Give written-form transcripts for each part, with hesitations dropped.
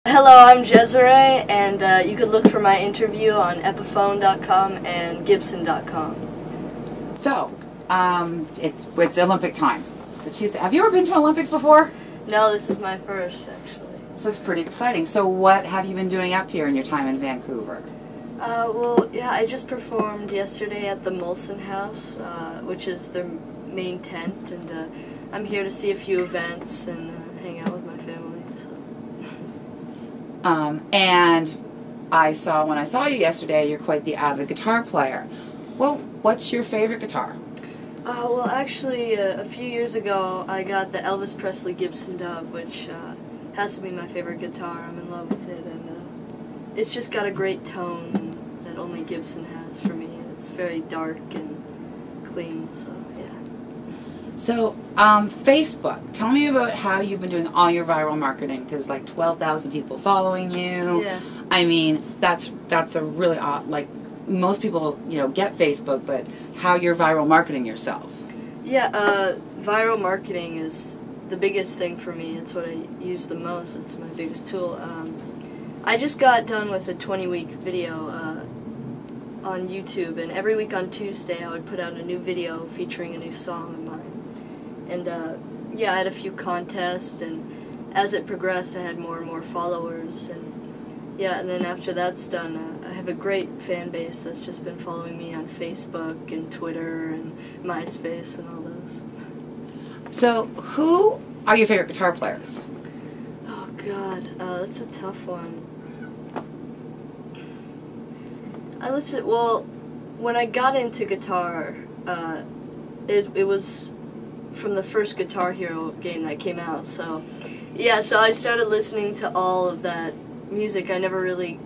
Hello, I'm Jessarae, and you could look for my interview on epiphone.com and Gibson.com. So, it's Olympic time. Have you ever been to Olympics before? No, this is my first, actually. So it's pretty exciting. So what have you been doing up here in your time in Vancouver? Well, yeah, I just performed yesterday at the Molson House, which is their main tent, and I'm here to see a few events and hang out with my family. So. And when I saw you yesterday, you're quite the avid guitar player. Well, what's your favorite guitar? Well, actually, a few years ago, I got the Elvis Presley Gibson Dove, which has to be my favorite guitar. I'm in love with it, and it's just got a great tone that only Gibson has for me. And it's very dark and clean, so yeah. So, Facebook. Tell me about how you've been doing all your viral marketing, because like 12,000 people following you. Yeah. I mean, that's a really odd, like, most people, get Facebook, but how you're viral marketing yourself. Yeah, viral marketing is the biggest thing for me. It's what I use the most. It's my biggest tool. I just got done with a 20-week video on YouTube, and every week on Tuesday I would put out a new video featuring a new song of mine. And yeah, I had a few contests, and as it progressed I had more and more followers, and yeah, and then after that's done, I have a great fan base that's just been following me on Facebook and Twitter and MySpace and all those. So, who are your favorite guitar players? Oh God, that's a tough one. Well, when I got into guitar, it was from the first Guitar Hero game that came out, so yeah, so I started listening to all of that music. I never really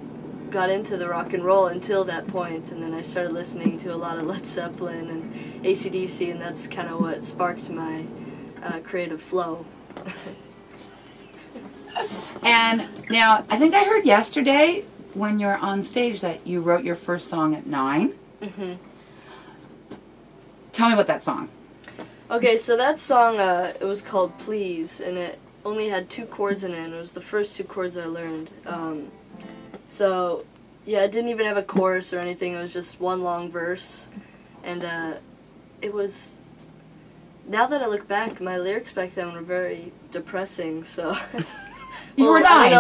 got into the rock and roll until that point, and then I started listening to a lot of Led Zeppelin and AC/DC, and that's kind of what sparked my creative flow. And now, I think I heard yesterday when you were on stage that you wrote your first song at 9. Mm-hmm. Tell me about that song. Okay, so that song, it was called Please, and it only had 2 chords in it, and it was the first 2 chords I learned. So, yeah, it didn't even have a chorus or anything. It was just one long verse, and it was, now that I look back, my lyrics back then were very depressing, so... You well, were 9. I don't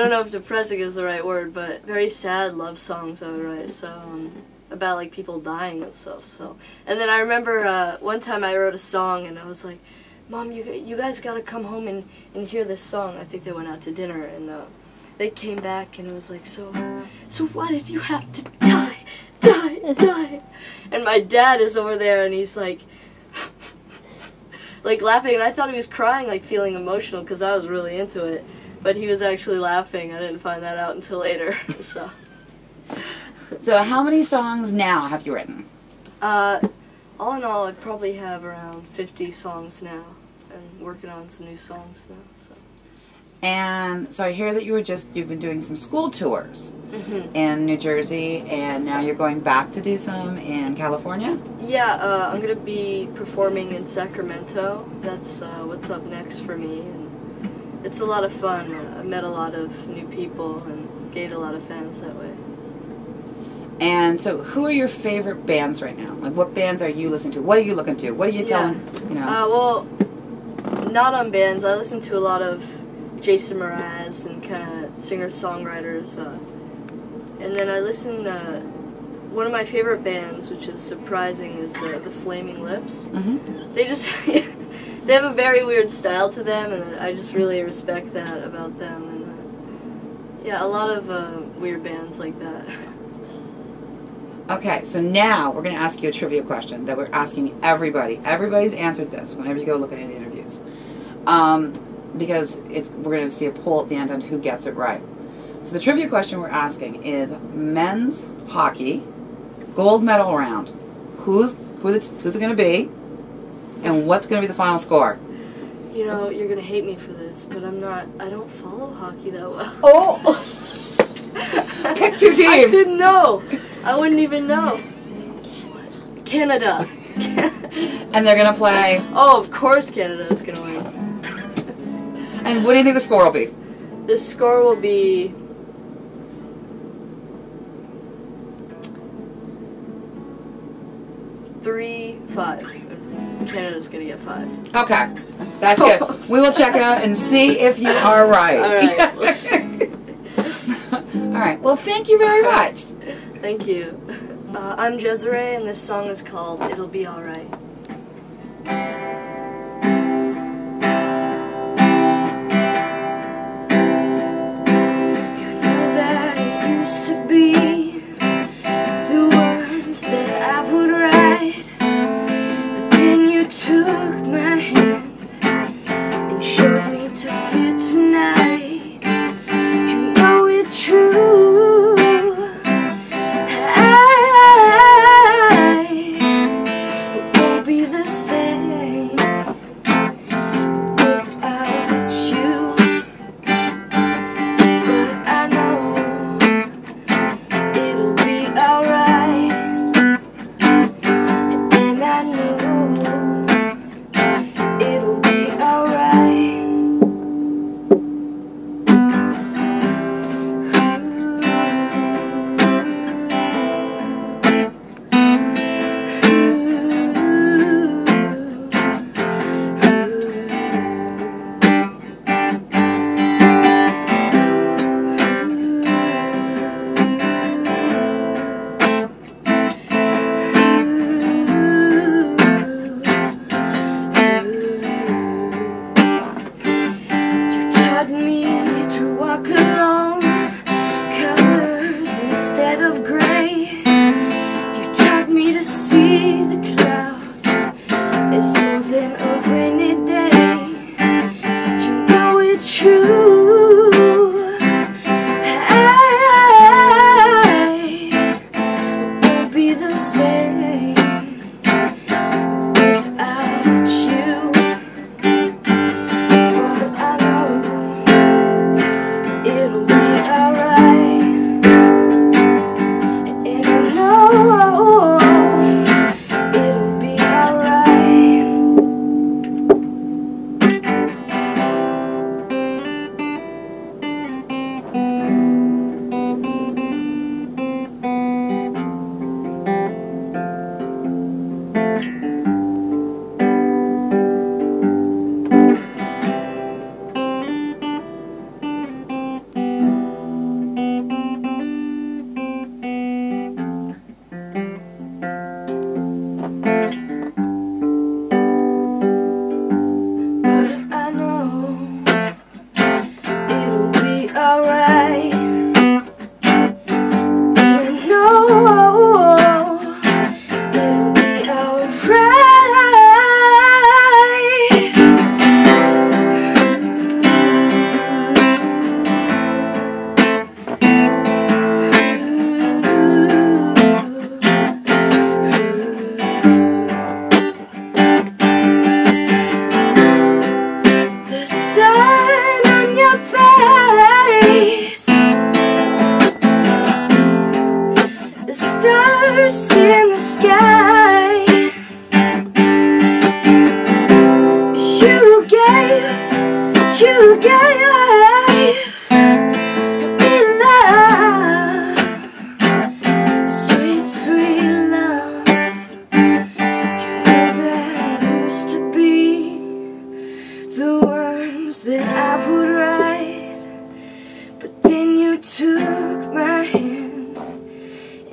know if depressing is the right word, but very sad love songs I would write, so, about like people dying and stuff, so. And then I remember one time I wrote a song, and I was like, Mom, you guys gotta come home and hear this song. I think they went out to dinner, and they came back, and it was like, so why did you have to die? And my dad is over there, and he's like, like laughing, and I thought he was crying, like feeling emotional, because I was really into it, but he was actually laughing. I didn't find that out until later, so. So how many songs now have you written? All in all, I probably have around 50 songs now, and working on some new songs now. So. And so I hear that you've been doing some school tours Mm-hmm. in New Jersey, and now you're going back to do some in California? Yeah, I'm gonna be performing in Sacramento. That's what's up next for me, and it's a lot of fun. I met a lot of new people and gained a lot of fans that way. And so, who are your favorite bands right now? Like, what bands are you listening to? What are you looking to? What are you telling, well, not on bands. I listen to a lot of Jason Mraz and kind of singer-songwriters. And then I listen to one of my favorite bands, which is surprising, is the Flaming Lips. Mm-hmm. They just, they have a very weird style to them, and I just really respect that about them. And yeah, a lot of weird bands like that. Okay, so now we're going to ask you a trivia question that we're asking everybody. Everybody's answered this whenever you go look at any of the interviews. Because we're going to see a poll at the end on who gets it right. So the trivia question we're asking is men's hockey, gold medal round. Who's it going to be, and what's going to be the final score? You know, you're going to hate me for this, but I don't follow hockey that well. Oh! Pick 2 teams! I didn't know. I wouldn't even know. Canada. And they're going to play... Oh, of course Canada is going to win. And what do you think the score will be? The score will be 3-5. Canada's gonna get 5. Okay, that's good. We will check it out and see if you are right. All right. All right. Well, thank you very much. Thank you. I'm Jessarae, and this song is called "It'll Be Alright."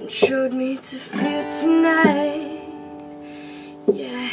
Showed me to feel tonight. Yeah.